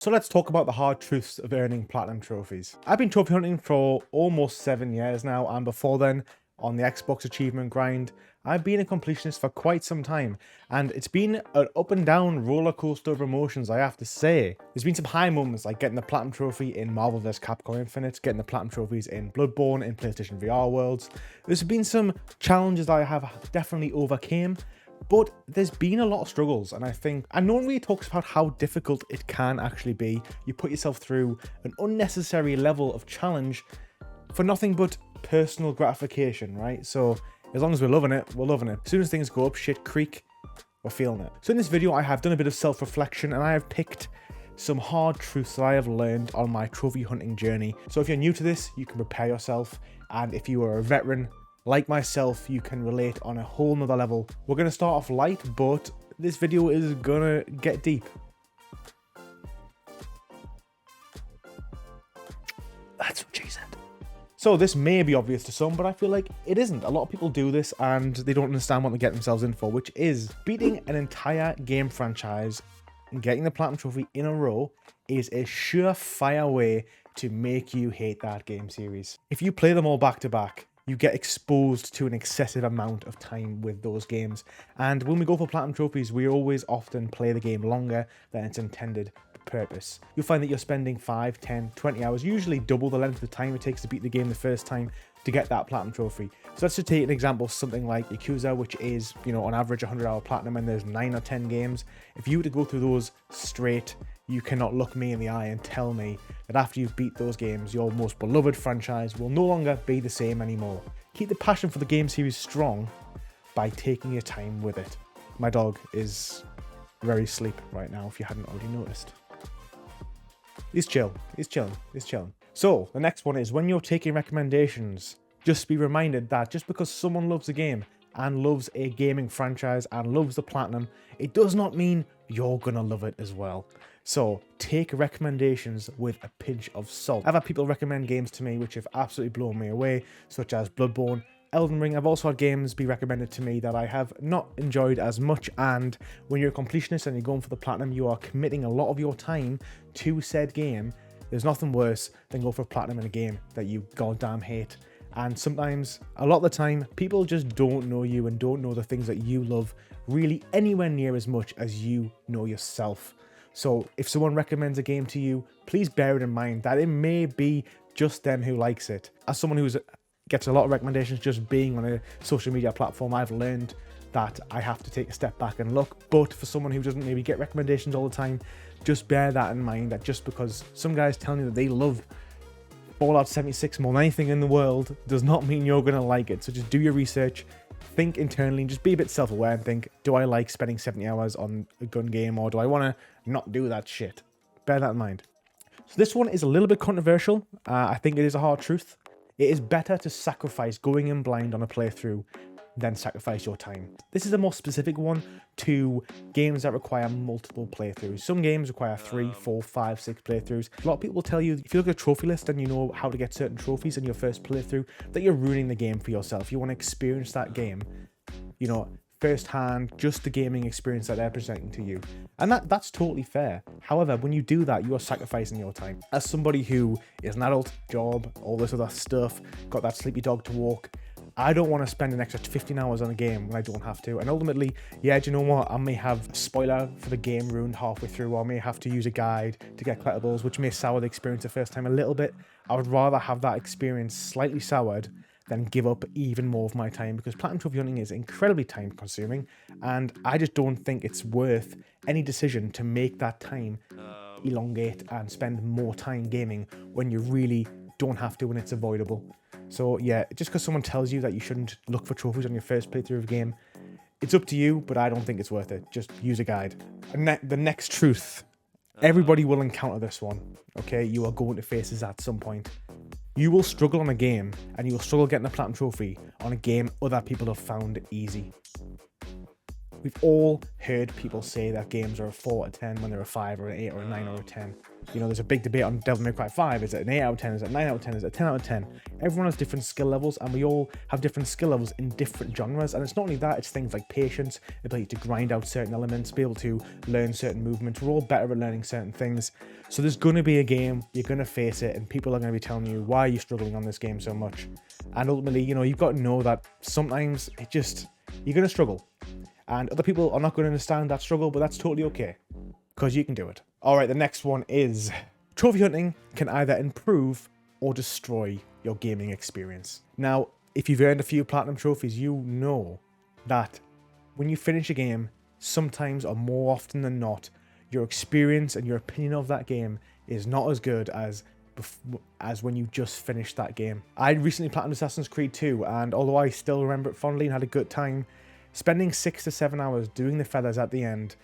So let's talk about the hard truths of earning platinum trophies. I've been trophy hunting for almost 7 years now, and before then, on the Xbox achievement grind, I've been a completionist for quite some time, and it's been an up and down roller coaster of emotions, I have to say. There's been some high moments like getting the platinum trophy in Marvel vs. Capcom Infinite, getting the platinum trophies in Bloodborne, in PlayStation VR Worlds. There's been some challenges that I have definitely overcame, but there's been a lot of struggles, and I think, and no one really talks about how difficult it can actually be. You put yourself through an unnecessary level of challenge for nothing but personal gratification, right? So as long as we're loving it, we're loving it. As soon as things go up shit creek, we're feeling it. So in this video, I have done a bit of self-reflection, and I have picked some hard truths that I have learned on my trophy hunting journey. So if you're new to this, you can prepare yourself, and if you are a veteran like myself, you can relate on a whole nother level. We're going to start off light, but this video is gonna get deep. That's what she said. So this may be obvious to some, but I feel like it isn't. A lot of people do this and they don't understand what they get themselves in for, which is beating an entire game franchise and getting the platinum trophy in a row is a surefire way to make you hate that game series. If you play them all back to back, you get exposed to an excessive amount of time with those games. And when we go for platinum trophies, we always often play the game longer than its intended purpose. You'll find that you're spending 5, 10, 20 hours, usually double the length of time it takes to beat the game the first time to get that platinum trophy. So let's just take an example of something like Yakuza, which is, you know, on average 100-hour platinum, and there's 9 or 10 games. If you were to go through those straight, you cannot look me in the eye and tell me that after you've beat those games, your most beloved franchise will no longer be the same anymore. Keep the passion for the game series strong by taking your time with it. My dog is very asleep right now, if you hadn't already noticed. He's chilling. So the next one is, when you're taking recommendations, just be reminded that just because someone loves a game and loves a gaming franchise and loves the platinum, it does not mean you're gonna love it as well. So take recommendations with a pinch of salt. I've had people recommend games to me which have absolutely blown me away, such as Bloodborne, Elden Ring. I've also had games be recommended to me that I have not enjoyed as much, and when you're a completionist and you're going for the platinum, you are committing a lot of your time to said game. There's nothing worse than go for platinum in a game that you goddamn hate. And sometimes, a lot of the time, people just don't know you and don't know the things that you love really anywhere near as much as you know yourself. So if someone recommends a game to you, please bear it in mind that it may be just them who likes it. As someone who gets a lot of recommendations just being on a social media platform, I've learned that I have to take a step back and look. But for someone who doesn't maybe get recommendations all the time, just bear that in mind, that just because some guy's telling you that they love Fallout 76 more than anything in the world does not mean you're going to like it. So just do your research, think internally, and just be a bit self-aware and think, do I like spending 70 hours on a gun game, or do I want to not do that shit? Bear that in mind. So this one is a little bit controversial. I think it is a hard truth. It is better to sacrifice going in blind on a playthrough than sacrifice your time. This is a more specific one to games that require multiple playthroughs. Some games require 3, 4, 5, 6 playthroughs. A lot of people will tell you, if you look at a trophy list and you know how to get certain trophies in your first playthrough, that you're ruining the game for yourself. You want to experience that game, you know, firsthand, just the gaming experience that they're presenting to you. And that's totally fair. However, when you do that, you are sacrificing your time. As somebody who is an adult, job, all this other stuff, got that sleepy dog to walk, I don't want to spend an extra 15 hours on a game when I don't have to. And ultimately, yeah, do you know what? I may have a spoiler for the game ruined halfway through, or I may have to use a guide to get collectibles, which may sour the experience the first time a little bit. I would rather have that experience slightly soured than give up even more of my time, because platinum trophy hunting is incredibly time consuming, and I just don't think it's worth any decision to make that time elongate and spend more time gaming when you really don't have to and it's avoidable. So yeah, just because someone tells you that you shouldn't look for trophies on your first playthrough of a game, it's up to you, but I don't think it's worth it. Just use a guide. And the next truth, everybody will encounter this one, okay? You are going to face this at some point. You will struggle on a game, and you will struggle getting a platinum trophy on a game other people have found easy. We've all heard people say that games are a 4 out of 10 when they're a 5 or an 8 or a 9 or a 10. You know, there's a big debate on Devil May Cry 5. Is it an 8 out of 10? Is it a 9 out of 10? Is it a 10 out of 10? Everyone has different skill levels, and we all have different skill levels in different genres. And it's not only that, it's things like patience, ability to grind out certain elements, be able to learn certain movements. We're all better at learning certain things. So there's going to be a game, you're going to face it, and people are going to be telling you why you're struggling on this game so much. And ultimately, you know, you've got to know that sometimes you're going to struggle. And other people are not going to understand that struggle, but that's totally okay, because you can do it. All right, the next one is trophy hunting can either improve or destroy your gaming experience. Now, if you've earned a few platinum trophies, you know that when you finish a game, sometimes or more often than not, your experience and your opinion of that game is not as good as when you just finished that game. I recently platinumed Assassin's Creed 2, and although I still remember it fondly and had a good time, spending 6 to 7 hours doing the feathers at the end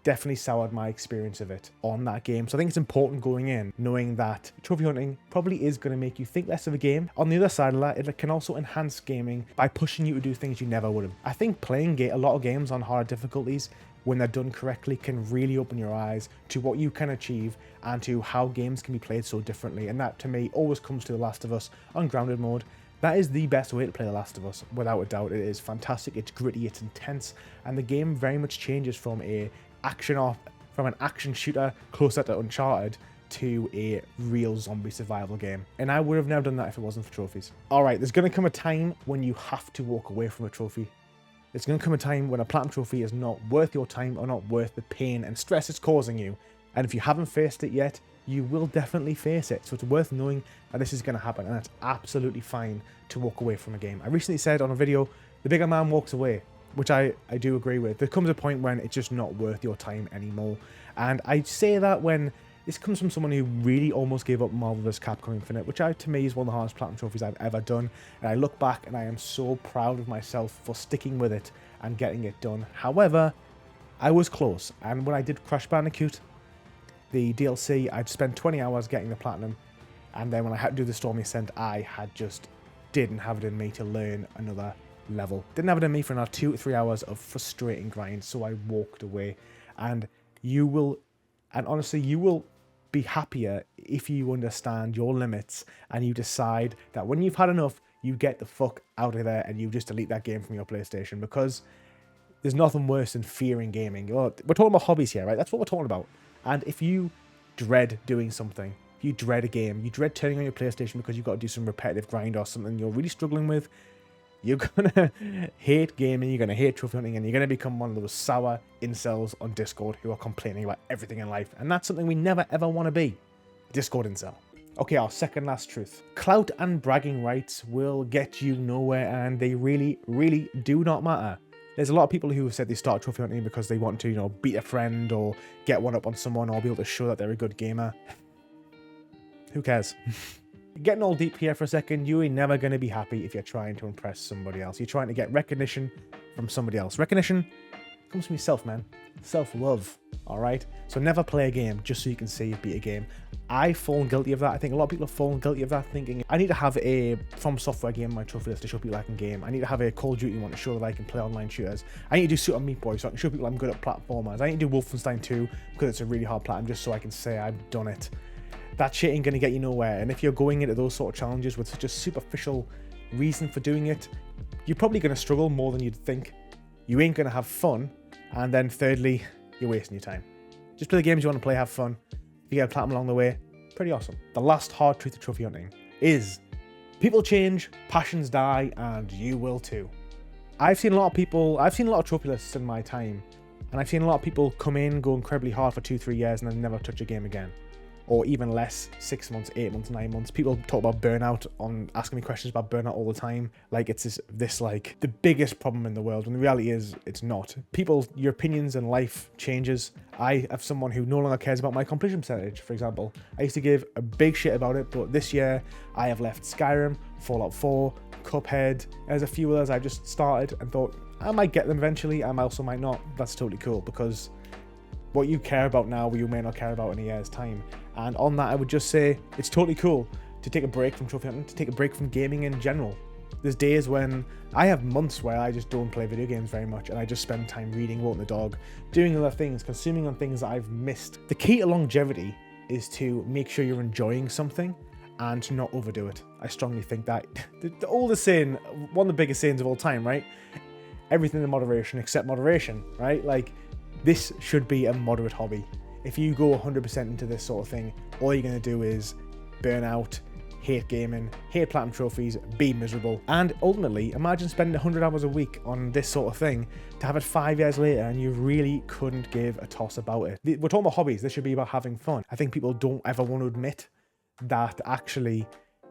definitely soured my experience of it on that game. So I think it's important going in knowing that trophy hunting probably is going to make you think less of a game. On the other side of that, it can also enhance gaming by pushing you to do things you never would have. I think playing a lot of games on harder difficulties, when they're done correctly, can really open your eyes to what you can achieve and to how games can be played so differently. And that, to me, always comes to The Last of Us on grounded mode. That is the best way to play The Last of Us, without a doubt. It is fantastic, it's gritty, it's intense, and the game very much changes from an action shooter closer to Uncharted to a real zombie survival game. And I would have never done that if it wasn't for trophies. Alright, there's going to come a time when you have to walk away from a trophy. There's going to come a time when a platinum trophy is not worth your time or not worth the pain and stress it's causing you. And if you haven't faced it yet, you will definitely face it. So it's worth knowing that this is going to happen, and it's absolutely fine to walk away from a game. I recently said on a video, the bigger man walks away, which I do agree with. There comes a point when it's just not worth your time anymore. And I say that when this comes from someone who really almost gave up Marvel vs. Capcom Infinite, which to me is one of the hardest platinum trophies I've ever done. And I look back and I am so proud of myself for sticking with it and getting it done. However, I was close. And when I did Crash Bandicoot, the DLC, I'd spent 20 hours getting the platinum, and then when I had to do the Stormy Ascent, I didn't have it in me to learn another level. Didn't have it in me for another 2 to 3 hours of frustrating grind, so I walked away. And honestly, you will be happier if you understand your limits and you decide that when you've had enough, you get the fuck out of there and you just delete that game from your PlayStation, because there's nothing worse than fearing gaming. We're talking about hobbies here, right? That's what we're talking about. And if you dread doing something, if you dread a game, you dread turning on your PlayStation because you've got to do some repetitive grind or something you're really struggling with, you're going to hate gaming, you're going to hate trophy hunting, and you're going to become one of those sour incels on Discord who are complaining about everything in life. And that's something we never ever want to be. Discord incel. Okay, our second last truth. Clout and bragging rights will get you nowhere, and they really, really do not matter. There's a lot of people who have said they start trophy hunting because they want to, you know, beat a friend or get one up on someone or be able to show that they're a good gamer. Who cares? Getting all deep here for a second, you ain't never going to be happy if you're trying to impress somebody else. You're trying to get recognition from somebody else. Recognition comes from yourself, man. Self-love, all right? So never play a game just so you can say you beat a game. I've fallen guilty of that. I think a lot of people have fallen guilty of that, thinking I need to have a From Software game on my trophy list to show people I can game. I need to have a Call of Duty one to show that I can play online shooters. I need to do Super Meat Boy so I can show people I'm good at platformers. I need to do Wolfenstein 2 because it's a really hard platinum just so I can say I've done it. That shit ain't going to get you nowhere. And if you're going into those sort of challenges with such a superficial reason for doing it, you're probably going to struggle more than you'd think. You ain't going to have fun. And then thirdly, you're wasting your time. Just play the games you want to play, have fun. If you get a platinum along the way, pretty awesome. The last hard truth of trophy hunting is people change, passions die, and you will too. I've seen a lot of trophy lists in my time, and I've seen a lot of people come in, go incredibly hard for 2-3 years, and then never touch a game again. Or even less, 6 months, 8 months, 9 months. People talk about burnout, asking me questions about burnout all the time. Like it's this like the biggest problem in the world. And the reality is it's not. Your opinions and life changes. I have someone who no longer cares about my completion percentage, for example. I used to give a big shit about it, but this year I have left Skyrim, Fallout 4, Cuphead. There's a few others I just started and thought I might get them eventually. I also might not. That's totally cool, because what you care about now, you may not care about in a year's time. And on that, I would just say it's totally cool to take a break from trophy hunting, to take a break from gaming in general. There's days when I have months where I just don't play video games very much and I just spend time reading, walking the dog, doing other things, consuming on things that I've missed. The key to longevity is to make sure you're enjoying something and to not overdo it. I strongly think that the oldest saying, one of the biggest sayings of all time, right? Everything in moderation except moderation, right? Like, this should be a moderate hobby. If you go 100% into this sort of thing, all you're going to do is burn out, hate gaming, hate platinum trophies, be miserable, and ultimately imagine spending 100 hours a week on this sort of thing to have it 5 years later and you really couldn't give a toss about it. We're talking about hobbies. This should be about having fun. I think people don't ever want to admit that actually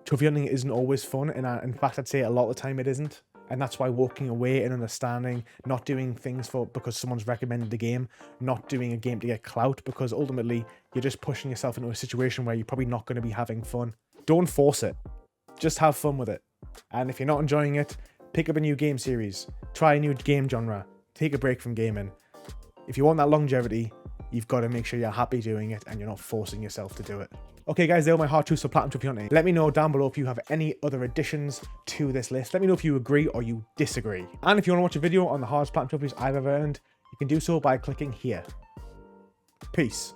trophy hunting isn't always fun, and in fact I'd say a lot of the time it isn't. And that's why walking away and understanding, not doing things because someone's recommended the game, not doing a game to get clout, because ultimately you're just pushing yourself into a situation where you're probably not going to be having fun. Don't force it. Just have fun with it. And if you're not enjoying it, pick up a new game series, try a new game genre, take a break from gaming. If you want that longevity, you've got to make sure you're happy doing it and you're not forcing yourself to do it. Okay guys, they're all my hard truths for platinum trophy hunting. Let me know down below if you have any other additions to this list. Let me know if you agree or you disagree. And if you want to watch a video on the hardest platinum trophies I've ever earned, you can do so by clicking here. Peace.